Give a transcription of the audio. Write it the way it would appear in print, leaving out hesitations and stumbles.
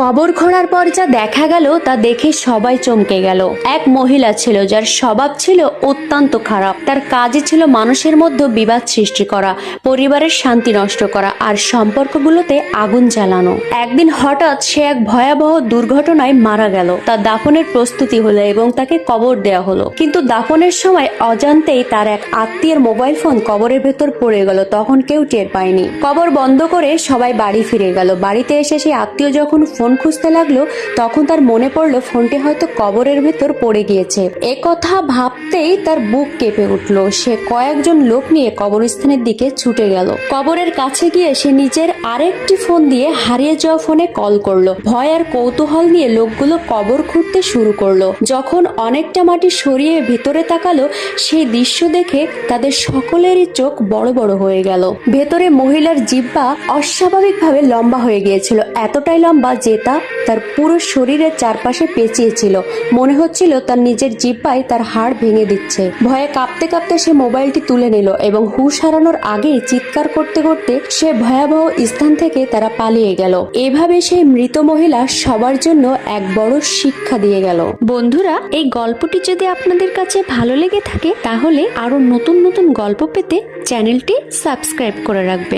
কবর খোঁড়ার পর যা দেখা গেল তা দেখে সবাই চমকে গেল। এক মহিলা ছিল যার স্বভাব ছিল অত্যন্ত খারাপ। তার কাজই ছিল মানুষের মধ্যে বিবাদ সৃষ্টি করা, পরিবারের শান্তি নষ্ট করা আর সম্পর্কগুলোতে আগুন জ্বালানো। একদিন হঠাৎ সে এক ভয়াবহ দুর্ঘটনায় মারা গেল। তার দাফনের প্রস্তুতি হলো এবং তাকে কবর দেওয়া হলো, কিন্তু দাফনের সময় অজান্তেই তার এক আত্মীয়ের মোবাইল ফোন কবরের ভেতর পড়ে গেল। তখন কেউ টের পায়নি। কবর বন্ধ করে সবাই বাড়ি ফিরে গেল। বাড়িতে এসে সেই আত্মীয় যখন ফোন খুঁজতে লাগলো, তখন তার মনে পড়লো ফোনটি হয়তো কবরের ভেতর পড়ে গিয়েছে। এ কথা ভাবতেই তার বুক কেঁপে উঠলো। সে কয়েকজন লোক নিয়ে কবরস্থানের দিকে ছুটে গেল। কবরের কাছে গিয়ে সে নিজের আরেকটি ফোন দিয়ে হারিয়ে যাওয়া ফোনে কল করলো। ভয় আর কৌতূহল নিয়ে লোকগুলো কবর খুঁড়তে শুরু করলো। যখন অনেকটা মাটি সরিয়ে ভেতরে তাকালো, সেই দৃশ্য দেখে তাদের সকলেরই চোখ বড় বড় হয়ে গেল। ভেতরে মহিলার জিহ্বা অস্বাভাবিকভাবে লম্বা হয়ে গিয়েছিল, এতটাই লম্বা যে তা তার পুরো শরীরের চারপাশে পেঁচিয়েছিল। মনে হচ্ছিল তার নিজের জিহ্বায় তার হাড় ভেঙে দিচ্ছে। ভয়ে কাঁপতে কাঁপতে সে মোবাইলটি তুলে নিল এবং হুঁশ হারানোর আগেই চিৎকার করতে করতে সে ভয়াবহ স্থান থেকে তারা পালিয়ে গেল। এভাবে সেই মৃত মহিলা সবার জন্য এক বড় শিক্ষা দিয়ে গেল। বন্ধুরা, এই গল্পটি যদি আপনাদের কাছে ভালো লেগে থাকে তাহলে আরো নতুন নতুন গল্প পেতে চ্যানেলটি সাবস্ক্রাইব করে রাখবেন।